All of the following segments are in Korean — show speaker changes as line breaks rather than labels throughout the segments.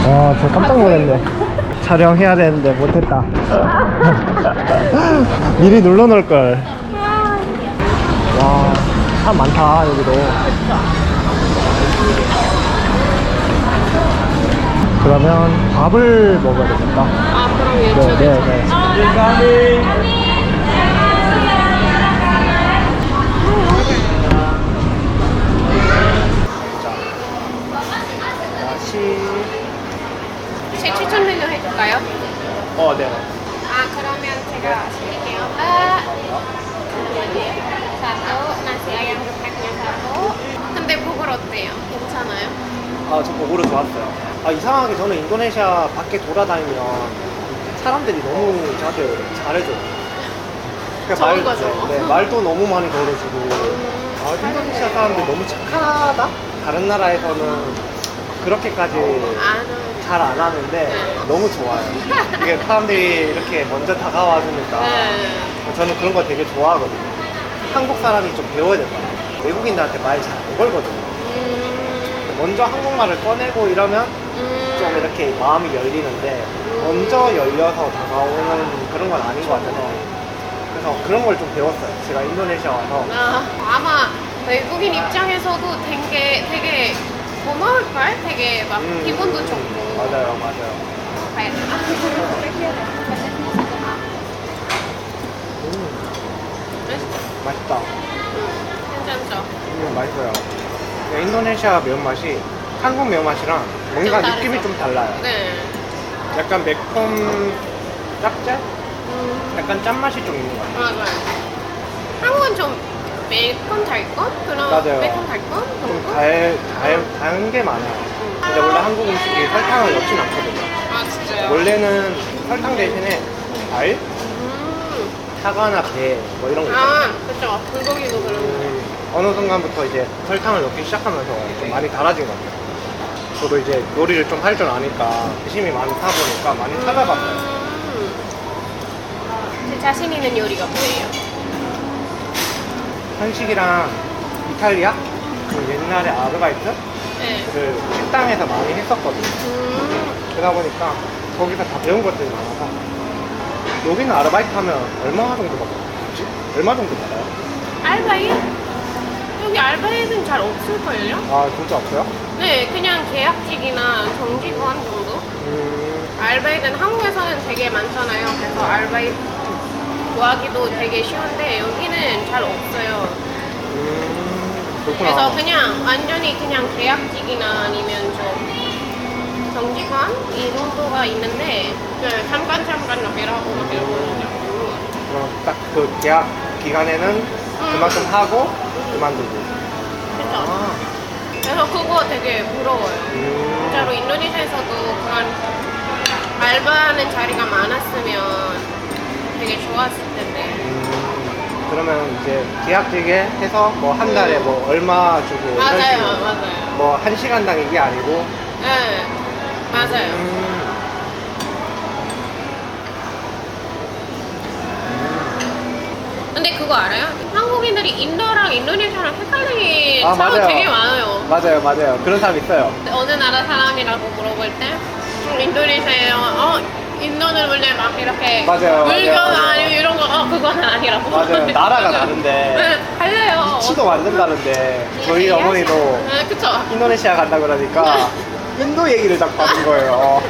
와, 저 깜짝 놀랐네. 촬영해야 되는데 못했다. 미리 눌러놓을걸. 와, 사람 많다, 여기도. 그러면 밥을 먹어야 되겠다.
아, 그럼
네,
유튜브에서.
네, 네.
제 추천 메뉴 해줄까요?
네.
아, 그러면 제가 시킬게요. satu, nasi ayam gepreknya satu. 근데 보글 어때요? 괜찮아요?
저 보고로 좋았어요. 이상하게 저는 인도네시아 밖에 돌아다니면 사람들이 너무 저한테 잘해줘요.
좋은 거죠.
네, 말도 너무 많이 걸어주고. 인도네시아 사람들 너무 착하다? 다른 나라에서는 그렇게까지 잘 안 하는데 너무 좋아요. 이게 사람들이 이렇게 먼저 다가와 주니까 저는 그런 거 되게 좋아하거든요. 한국 사람이 좀 배워야 될 것 같아요. 외국인들한테 말 잘 안 걸거든요. 먼저 한국말을 꺼내고 이러면 좀 이렇게 마음이 열리는데 먼저 열려서 다가오는 그런 건 아닌 것 같아서 그래서 그런 걸 좀 배웠어요. 제가 인도네시아 와서.
아마 외국인 입장에서도 되게 고마울걸? 되게 막 기분도 좋고.
맞아요.
가야 되나?
맛있다.
괜찮죠?
맛있어요. 인도네시아 매운맛이 한국 매운맛이랑 뭔가
좀
느낌이
다르죠?
좀 달라요.
네.
약간 매콤 짭짤? 약간 짠맛이 좀 있는 것 같아요.
맞아요. 한국은 좀 매콤 달콤? 그런
맞아요.
매콤 달콤?
좀 단 게 많아요. 근데 원래 한국 음식이 설탕을 넣진 않거든요.
아, 진짜요?
원래는 설탕 대신에 알, 사과나 배, 뭐 이런 거 있잖아요.
아, 그쵸. 불고기도 그런
어느 순간부터 이제 설탕을 넣기 시작하면서 좀 많이 달아진 것 같아요. 저도 이제 요리를 좀 할 줄 아니까 관심이 많다 보니까 많이 찾아봤어요.
제 자신 있는 요리가 뭐예요?
한식이랑 이탈리아? 그 옛날에 아르바이트를
네.
식당에서 많이 했었거든요. 그러다 보니까 거기서 다 배운 것들이 많아서 여기는 아르바이트 하면 얼마 정도 받지? 얼마 정도 받아요?
알바이? 여기 알바이는 잘 없을걸요?
진짜 없어요?
네, 그냥 계약직이나 정직원 정도? 알바이트는 한국에서는 되게 많잖아요. 그래서 알바이트 구하기도 되게 쉬운데 여기는 잘 없어요.
그렇구나.
그래서 그냥 완전히 그냥 계약직이나 아니면 좀 정직원 이 정도가 있는데 잠깐 이렇게 일하고 막 이러거든요.
그럼 딱 그 계약 기간에는 그만큼 하고 그만두고.
그쵸? 그래서 그거 되게 부러워요. 진짜로 인도네시아에서도 그런 알바하는 자리가 많았으면 되게 좋았을 텐데.
그러면 이제 계약직에 해서 뭐 한 달에 뭐 얼마 주고 이런
맞아요,
식으로
맞아요.
뭐 한 시간당 이게 아니고.
네, 맞아요. 근데 그거 알아요? 한국인들이 인도랑 인도네시아랑 헷갈리게 사람
맞아요.
되게 많아요.
맞아요. 그런 사람 있어요.
어느 나라 사람이라고 물어볼 때 인도네시아예요. 인도는 원래 막 이렇게
맞아요.
물건 아니면 이런 거 그거는 아니라고.
맞아요. 나라가 다른데
네, 달라요.
위치도 완전 다른데 저희 어머니도
네, 그쵸.
인도네시아 간다 그러니까 인도 얘기를 자꾸 하는 거예요.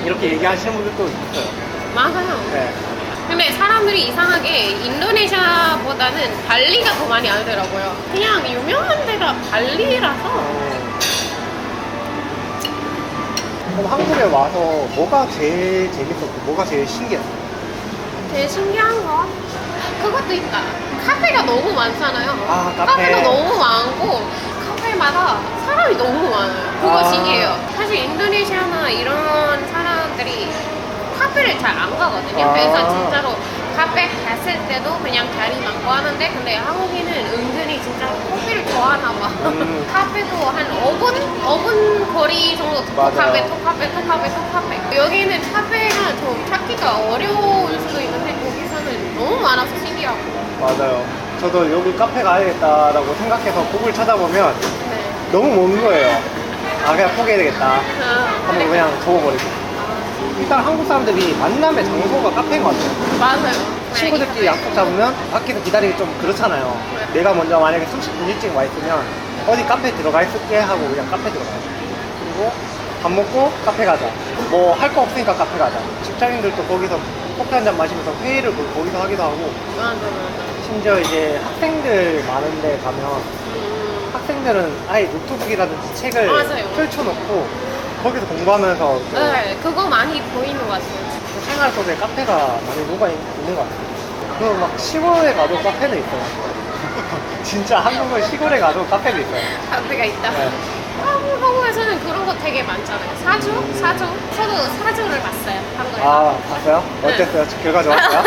이렇게 얘기하시는 분들도 있어요.
맞아요.
네.
근데 사람들이 이상하게 인도네시아보다는 발리가 더 많이 알더라고요. 그냥 유명한 데가 발리라서.
그럼 한국에 와서 뭐가 제일 재밌었고 뭐가 제일 신기했어요?
제일 신기한 거 그것도 있다. 카페가 너무 많잖아요.
카페.
카페도 너무 많고 카페마다 사람이 너무 많아요. 그거 신기해요. 사실 인도네시아나 이런 사람들이 카페를 잘 안 가거든요. 그래서 진짜로 카페 갔을 때도 그냥 자리 많고 하는데 근데 한국인은 은근히 진짜 커피를 좋아하나 봐. 카페도 한 5분 거리 정도 또 카페, 또 카페, 또 카페, 또 카페. 여기는 카페가 좀 찾기가 어려울 수도 있는데 거기서는 너무 많아서 신기하고.
맞아요. 저도 여기 카페 가야겠다라고 생각해서 구글 찾아보면
네.
너무 먼 거예요. 아 그냥 포기해야 되겠다 하고 그냥 접어버리고. 일단 한국 사람들이 만남의 장소가 카페인 것 같아요.
맞아요.
친구들끼리 약속 잡으면 밖에서 기다리기 좀 그렇잖아요. 내가 먼저 만약에 30분 일찍 와 있으면 어디 카페 들어가 있을게 하고 그냥 카페 들어가요. 그리고 밥 먹고 카페 가자. 뭐 할 거 없으니까 카페 가자. 직장인들도 거기서 커피 한 잔 마시면서 회의를 거기서 하기도 하고.
맞아.
심지어 이제 학생들 많은데 가면 학생들은 아예 노트북이라든지 책을
맞아요.
펼쳐놓고 거기서 공부하면서 좀
네, 그거 많이 보이는 것 같아요.
생활 속에 카페가 많이 녹아있는 것 같아요. 그 막 시골에 가도 카페는 있어요. 진짜 한국은 시골에 가도 카페도 있어요.
카페가 있다.
네.
한국에서는 그런 거 되게 많잖아요. 사주? 저도 사주를 봤어요. 한국에.
아, 봤어요?
네.
어땠어요? 결과 좋았어요?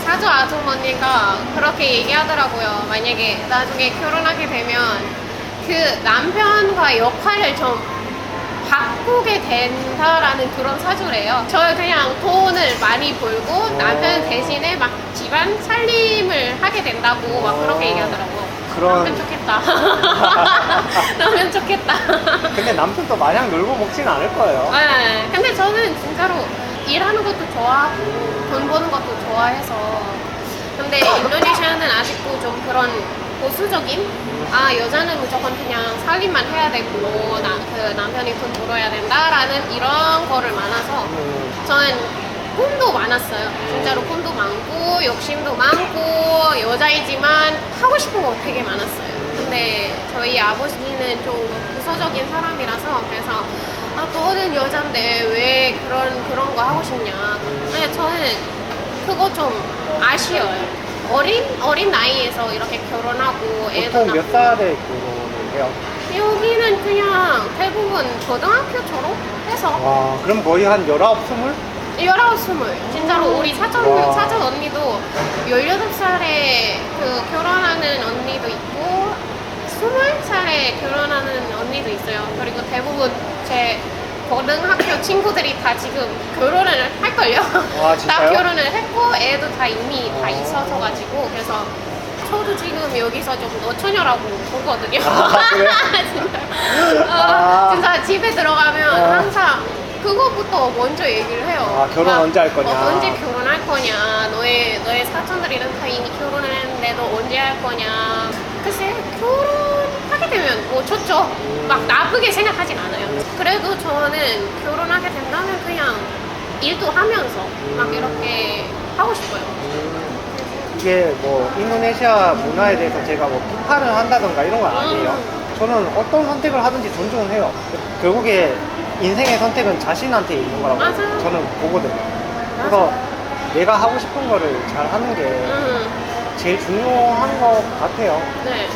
사주 아주머니가 그렇게 얘기하더라고요. 만약에 나중에 결혼하게 되면 그 남편과 역할을 좀 바꾸게 된다라는 그런 사주래요. 저 그냥 돈을 많이 벌고 남편 대신에 막 집안 살림을 하게 된다고 막 그렇게 얘기하더라고.
그런-
남편 좋겠다. 남편 좋겠다.
근데 남편도 마냥 놀고 먹지는 않을 거예요.
네, 근데 저는 진짜로 일하는 것도 좋아하고 돈 버는 것도 좋아해서 근데 인도네시아는 아직도 좀 그런 보수적인 여자는 무조건 그냥 살림만 해야 되고 그 남편이 돈 벌어야 된다라는 이런 거를 많아서 저는 꿈도 많았어요. 진짜로 꿈도 많고 욕심도 많고 여자이지만 하고 싶은 거 되게 많았어요. 근데 저희 아버지는 좀 보수적인 사람이라서 그래서 너는 여잔데 왜 그런 거 하고 싶냐. 근데 저는 그거 좀 아쉬워요. 어린 나이에서 이렇게 결혼하고 애도
보통 몇
낳고
살에 결혼을 해요?
여기는 그냥 대부분 고등학교 졸업해서
와, 그럼 거의 한 19, 20?
19, 20 진짜로 우리
와.
사촌 언니도 18살에 그 결혼하는 언니도 있고 20살에 결혼하는 언니도 있어요. 그리고 대부분 제 고등학교 친구들이 다 지금 결혼을 할걸요.
와,
다
진짜요?
결혼을 했고 애도 다 이미 다 있어서가지고 그래서 저도 지금 여기서 좀 노처녀라고 보거든요.
그래요?
진짜. 진짜 집에 들어가면 항상 그거부터 먼저 얘기를 해요.
결혼
막,
언제 할 거냐.
언제 결혼할 거냐. 너의 사촌들이랑 다 이미 결혼을 했는데도 언제 할 거냐. 글쎄 결혼하게 되면 뭐 좋죠. 막 나쁘게 생각하진 않아요. 그래도 저는 결혼하게 된다면 그냥 일도 하면서 막 이렇게 하고 싶어요.
이게 뭐 인도네시아 문화에 대해서 제가 뭐 비판을 한다던가 이런 건 아니에요. 저는 어떤 선택을 하든지 존중을 해요. 결국에 인생의 선택은 자신한테 있는 거라고
맞아요.
저는 보거든요. 그래서 내가 하고 싶은 거를 잘 하는 게 제일 중요한 것 같아요.
네.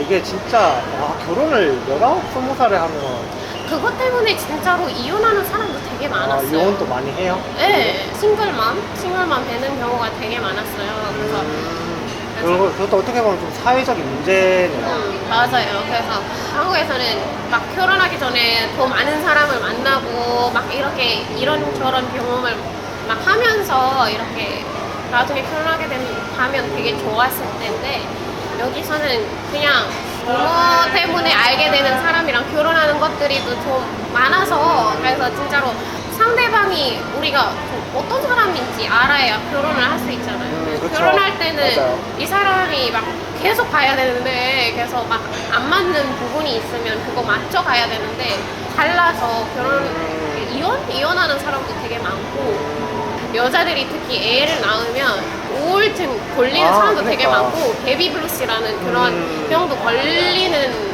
이게 진짜 결혼을 19, 20살에 하면
그것 때문에 진짜로 이혼하는 사람도 되게 많았어요.
이혼도 많이 해요?
네, 싱글맘 되는 경우가 되게 많았어요. 그래서
그것도 어떻게 보면 좀 사회적인 문제네요.
맞아요. 그래서 한국에서는 막 결혼하기 전에 더 많은 사람을 만나고 막 이렇게 이런저런 경험을 막 하면서 이렇게 나중에 결혼하게 하면 되게 좋았을 텐데 여기서는 그냥 부모 때문에 알게 되는 사람이랑 결혼하는 것들이 좀 많아서 그래서 진짜로 상대방이 우리가 좀 어떤 사람인지 알아야 결혼을 할 수 있잖아요.
그쵸.
결혼할 때는
맞아요.
이 사람이 막 계속 봐야 되는데 그래서 막 안 맞는 부분이 있으면 그거 맞춰 가야 되는데 달라서 이혼하는 사람도 되게 많고 여자들이 특히 애를 낳으면 우울증 걸리는 사람도 되게
그러니까.
많고 베이비블루스라는 그런 병도 걸리는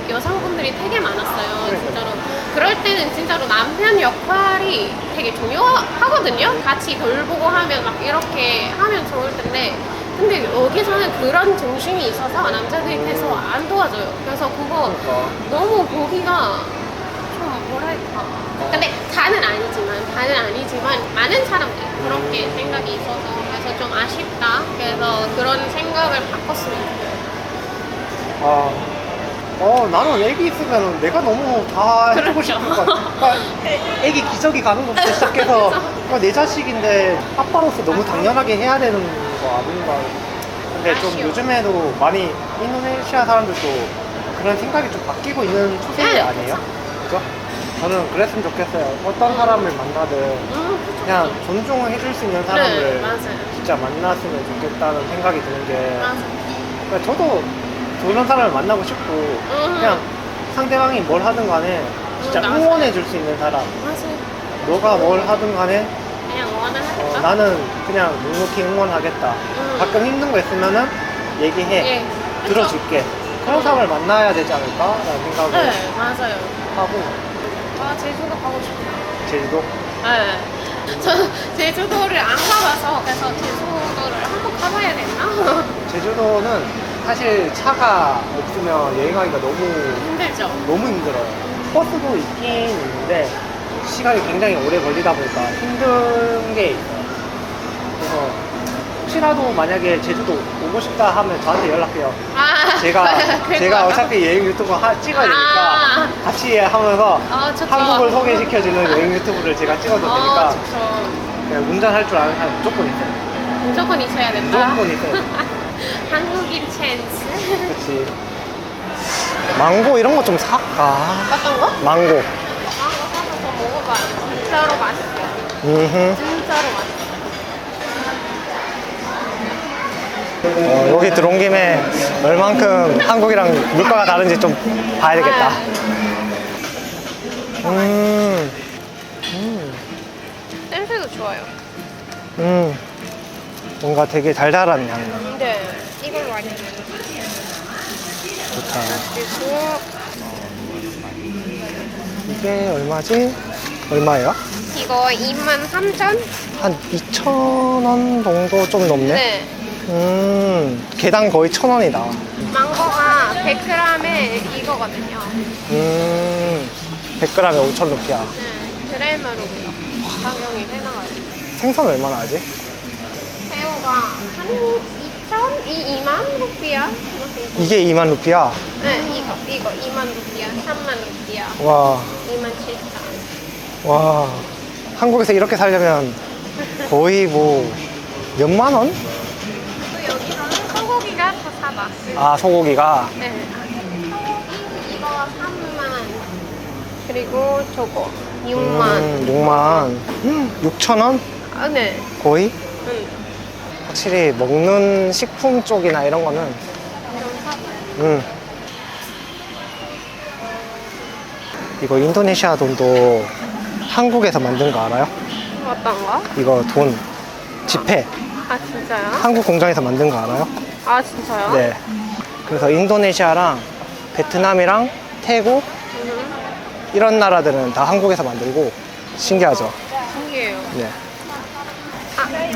여성분들이 되게 많았어요.
그러니까요.
진짜로 그럴 때는 진짜로 남편 역할이 되게 중요하거든요. 같이 돌보고 하면 막 이렇게 하면 좋을 텐데 근데 여기서는 그런 중심이 있어서 남자들이 계속 안 도와줘요. 그래서 그거
그러니까.
너무 보기가 좀 뭐랄까. 근데 다는 아니지만 많은 사람들이 그렇게 생각이 있어서 그래서 좀 아쉽다. 그래서 그런 생각을 바꿨으면 좋겠어요.
나는 애기 있으면 내가 너무 다 해주고
그렇죠.
싶은 것 같아. 애기 기저귀 가는 것부터 시작해서 내 자식인데 아빠로서 너무 당연하게 해야 되는 거 아닌가. 근데 좀
아쉬워.
요즘에도 많이 인도네시아 사람들도 그런 생각이 좀 바뀌고 있는 추세
네.
아니에요? 그죠? 저는 그랬으면 좋겠어요. 어떤 사람을 만나든 그냥 존중해줄 수 있는 사람을
네, 맞아요.
진짜 만났으면 좋겠다는 생각이 드는 게
맞아요.
그러니까 저도 그런 사람을 만나고 싶고 그냥 상대방이 뭘 하든 간에 진짜
맞아요.
응원해줄 수 있는 사람
맞아요.
너가 뭘 하든 간에
그냥 응원을 하겠다.
나는 그냥 묵묵히 응원하겠다. 가끔 힘든 거 있으면은 얘기해.
예.
들어줄게. 그런 사람을 만나야 되지 않을까라는 생각을
네, 맞아요.
하고
아, 제주도 가고 싶어요.
제주도
네. 저 제주도를 안 가봐서 그래서 제주도를 한번 가봐야 되나?
제주도는 사실 차가 없으면 여행하기가 너무
힘들죠.
힘들어요. 버스도 있긴 있는데 시간이 굉장히 오래 걸리다 보니까 힘든 게 있어요. 그래서 혹시라도 만약에 제주도 오고 싶다 하면 저한테 연락해요.
아,
제가
그거요?
어차피 여행 유튜브 찍어야 되니까
아.
같이 하면서
좋죠.
한국을 소개시켜주는 여행 유튜브를 제가 찍어도 되니까
좋죠.
그냥 운전할 줄 아는 사람 무조건 있어요.
무조건 있어야 된다.
무조건 있어요.
한국인 찬스.
그렇지. 망고 이런 거 좀 살까?
어떤 거?
망고.
망고 사서 더 먹어봐요. 진짜로 맛있어요. 진짜로 맛있어요.
여기 들어온 김에 얼만큼 한국이랑 물가가 다른지 좀 봐야 되겠다.
냄새도 좋아요.
뭔가 되게 달달한 향.
근데 이걸 많이
좋다.
그리고
이게 얼마지? 얼마예요?
이거 23,000?
한 2,000원 정도 좀 넘네?
네.
개당 거의 1,000원이다.
망고가 100g에 이거거든요.
100g에 5,000루피야.
네. 그램으로 가격이 해나가요.
생선 얼마나 하지?
새우가 한 2,000? 2만 루피야?
이게 2만 루피야?
네, 이거 2만 루피야, 3만 루피야,
와,
2만 7천.
와. 한국에서 이렇게 살려면 거의 뭐 몇만 원?
또 여기서는 소고기가 더 싸다.
아, 소고기가?
네. 소고기 이거 3만. 그리고 저거 6만.
6만. 6,000원?
아, 네.
거의?
응.
확실히 먹는 식품 쪽이나 이런 거는
좀 싸다.
이거 인도네시아 돈도 한국에서 만든 거 알아요?
어떤 거?
이거 돈 지폐
아, 진짜요?
한국 공장에서 만든 거 알아요?
아, 진짜요?
네. 그래서 인도네시아랑 베트남이랑 태국 이런 나라들은 다 한국에서 만들고 신기하죠?
신기해요.
네.
네,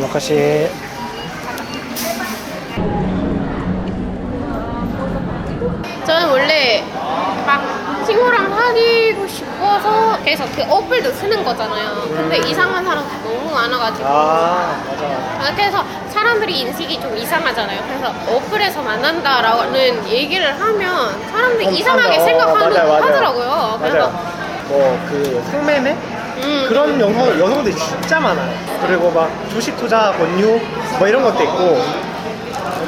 마카시.
저는 원래 막 친구랑 사귀고 싶어서 그래서 그 어플도 쓰는 거잖아요. 근데 이상한 사람 너무 많아가지고.
아, 맞아.
그래서 사람들이 인식이 좀 이상하잖아요. 그래서 어플에서 만난다라는 얘기를 하면 사람들이 이상하게 생각하더라고요. 그래서
맞아요. 뭐 그 성매매? 그런 여성들이 진짜 많아요. 그리고 막 주식 투자 권유 뭐 이런 것도 있고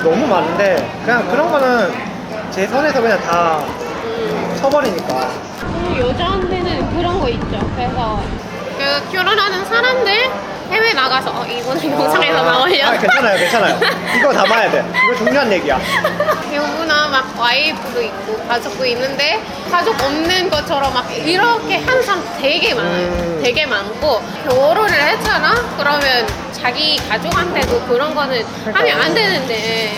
너무 많은데 그냥 그런 거는 제 선에서 그냥 다 쳐버리니까.
여자한테는 그런 거 있죠. 그래서 그 결혼하는 사람들 해외 나가서 이거는 영상에서 나오려.
아, 괜찮아요. 이거 담아야 돼. 이거 중요한 얘기야.
여부나 막 와이프도 있고 가족도 있는데 가족 없는 것처럼 막 이렇게 하는 사람 되게 많아요. 되게 많고 결혼을 했잖아? 그러면 자기 가족한테도 그런 거는 하면 안 되는데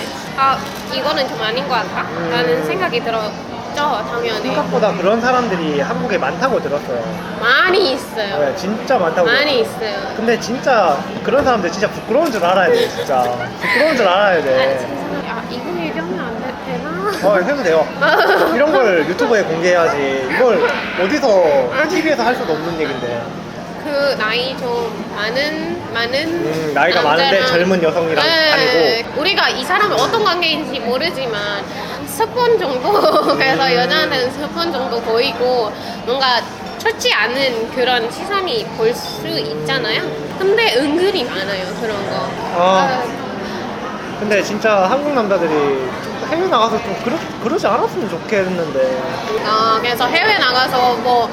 이거는 좀 아닌 것 같다? 라는 생각이 들었죠. 당연히
생각보다 그런 사람들이 한국에 많다고 들었어요.
많이 있어요.
네, 진짜 많다고
많이
들었어요.
있어요.
근데 진짜 그런 사람들 진짜 부끄러운 줄 알아야 돼. 진짜 부끄러운 줄 알아야
아니
돼.
진짜 이거 얘기하면 안 되나?
해도 돼요. 이런 걸 유튜브에 공개해야지. 이걸 어디서 TV에서 할 수도 없는 얘긴데.
그 나이 좀 많은
나이가 많은데
남자랑-
젊은 여성이랑 다니고.
우리가 이 사람은 어떤 관계인지 모르지만 10번 정도 그래서 여자는 10번 정도 보이고 뭔가 좋지 않은 그런 시선이 볼 수 있잖아요. 근데 은근히 많아요 그런 거.
근데 진짜 한국 남자들이 해외 나가서 좀 그러지 않았으면 좋겠는데.
그래서 해외 나가서 뭐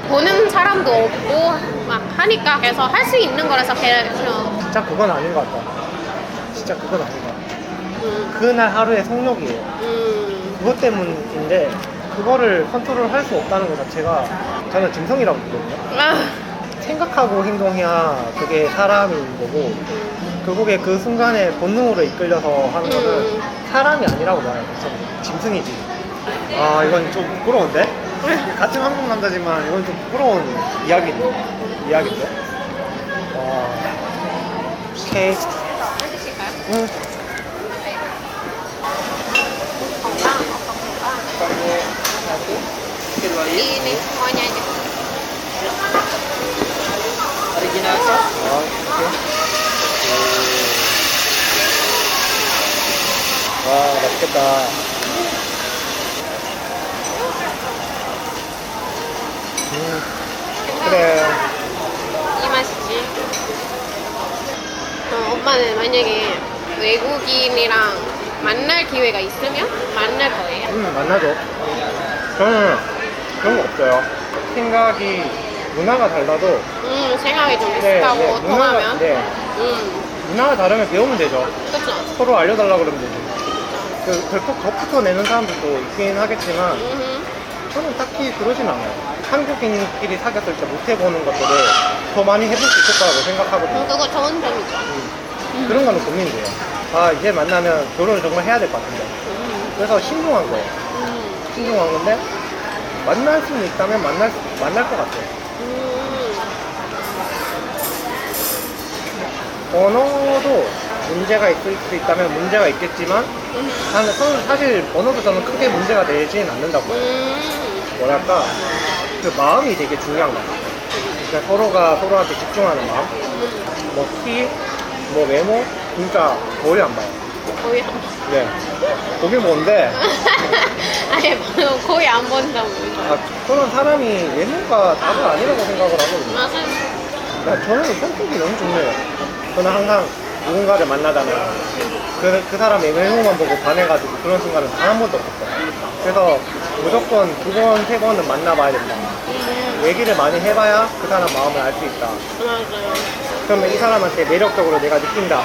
보는 사람도 없고 막 하니까 그래서 할 수 있는 거라서 그냥
진짜 그건 아닌 것 같다. 진짜 그건 아닌 것 같다. 그날 하루의 속력이에요. 그것 때문인데 그거를 컨트롤 할 수 없다는 것 자체가 저는 짐승이라고 보거든요. 생각하고 행동해야 그게 사람인 거고 결국에 그 순간에 본능으로 이끌려서 하는 거는 사람이 아니라고 봐요. 짐승이지. 아 이건 좀 부끄러운데? 같은 한국 남자지만 이건 좀 부끄러운 이야기인데? 오케이.
해주실까요?
응.
Ini semuanya aja.
Original sauce.
와 맛있겠다. 그래.
이 맛이지. 엄마는 만약에 외국인이랑 만날 기회가 있으면 만날 거예요?
만나죠. 저는 그런 거 없어요. 생각이 문화가 달라도
생각이 좀 비슷하고 통하면.
네. 문화가 다르면 배우면 되죠.
그쵸?
서로 알려달라고 그러면 되죠. 결국 겁부터 내는 사람들도 있긴 하겠지만 저는 딱히 그러진 않아요. 한국인끼리 사귀었을 때 못 해보는 것들을 더 많이 해볼 수 있을 거라고 생각하거든요.
그거 좋은 점이죠.
그런 거는 고민돼요. 아 이제 만나면 결혼을 정말 해야 될 것 같은데. 그래서 신중한 거예요. 신중한 건데 만날 수는 있다면 만날 것 같아요. 언어도 문제가 있을 수 있다면 문제가 있겠지만 사실 언어도 저는 크게 문제가 되지는 않는다고요. 뭐랄까 그 마음이 되게 중요한 것 같아요. 그러니까 서로가 서로한테 집중하는 마음. 뭐 키, 뭐 외모 진짜 거의 안 봐요.
거의 안
네. 거기 뭔데?
아니 거의 안 본다고.
저는 사람이 외모가 다가 아니라고 생각을 하거든요.
맞아요.
저는 성격이 너무 중요해요. 저는 항상 누군가를 만나다면 그 사람의 외모만 보고 반해가지고 그런 순간은 단 한 번도 없었어요. 그래서 무조건 2번, 3번은 만나봐야 된다. 얘기를 많이 해봐야 그 사람 마음을 알 수 있다.
맞아요.
그러면 이 사람한테 매력적으로 내가 느낀다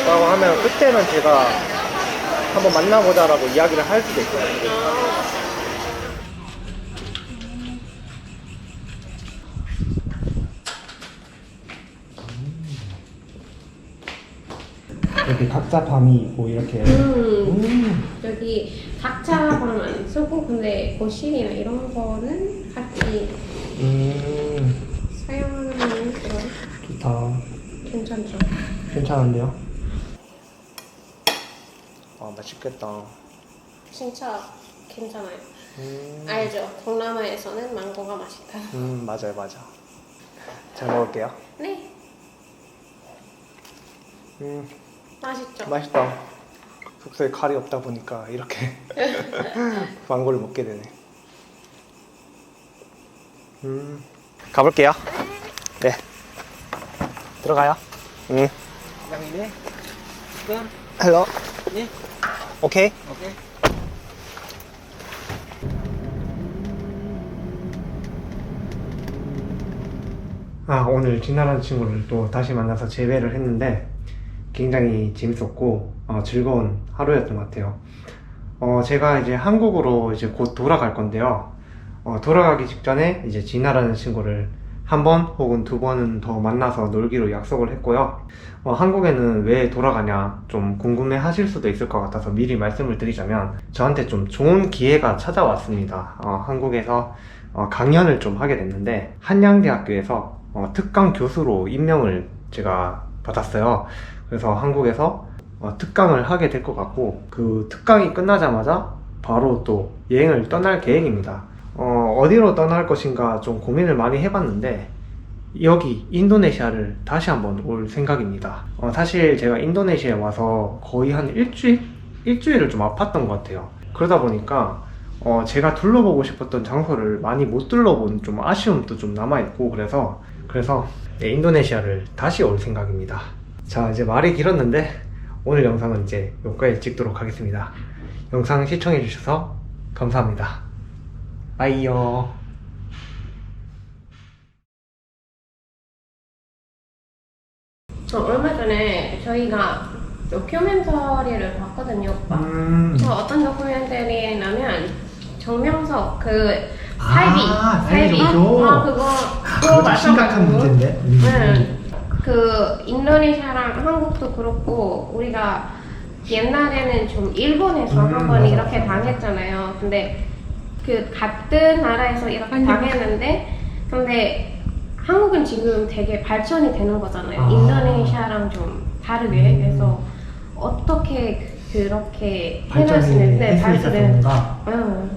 라고 하면 그때는 제가 한번 만나보자라고 이야기를 할 수도 있어요. 이렇게 각자 밤이 있고 이렇게
여기 각자 방 안 쓰고 근데 거실이나 이런 거는 같이 사용하는 그런
좋다.
괜찮죠?
괜찮은데요? 아 맛있겠다.
진짜 괜찮아요. 알죠? 동남아에서는 망고가 맛있다.
맞아요 맞아. 잘 먹을게요.
네. 맛있죠?
맛있다. 숙소에 칼이 없다 보니까 이렇게 망고를 먹게 되네. 가볼게요. 네. 들어가요.
Yang ini. Betul.
헬로.
Ini.
오케이.
Oke.
오늘 진아라는 친구를 또 다시 만나서 재회를 했는데 굉장히 재밌었고 즐거운 하루였던 것 같아요. 제가 이제 한국으로 이제 곧 돌아갈 건데요. 돌아가기 직전에 이제 진아라는 친구를 한 번 혹은 2번은 더 만나서 놀기로 약속을 했고요. 한국에는 왜 돌아가냐 좀 궁금해 하실 수도 있을 것 같아서 미리 말씀을 드리자면 저한테 좀 좋은 기회가 찾아왔습니다. 한국에서 강연을 좀 하게 됐는데 한양대학교에서 특강 교수로 임명을 제가 받았어요. 그래서 한국에서 특강을 하게 될 것 같고 그 특강이 끝나자마자 바로 또 여행을 떠날 계획입니다. 어디로 떠날 것인가 좀 고민을 많이 해봤는데 여기 인도네시아를 다시 한번 올 생각입니다. 사실 제가 인도네시아에 와서 거의 한 일주일을 좀 아팠던 것 같아요. 그러다 보니까 제가 둘러보고 싶었던 장소를 많이 못 둘러본 좀 아쉬움도 좀 남아있고 그래서 네, 인도네시아를 다시 올 생각입니다. 자 이제 말이 길었는데 오늘 영상은 이제 여기까지 찍도록 하겠습니다. 영상 시청해주셔서 감사합니다. 빠이요.
얼마 전에 저희가 다큐멘터리를 봤거든요, 오빠. 저 어떤 다큐멘터리냐면 정명석 그 살비
그거 심각한 문제인데.
네. 그 인도네시아랑 한국도 그렇고 우리가 옛날에는 좀 일본에서 한번 이렇게 당했잖아요. 근데 그 같은 나라에서 이렇게 당했는데 근데 한국은 지금 되게 발전이 되는 거잖아요. 인도네시아랑 좀 다르게. 그래서 어떻게 그렇게 해낼 수 있는데
발전이
발전을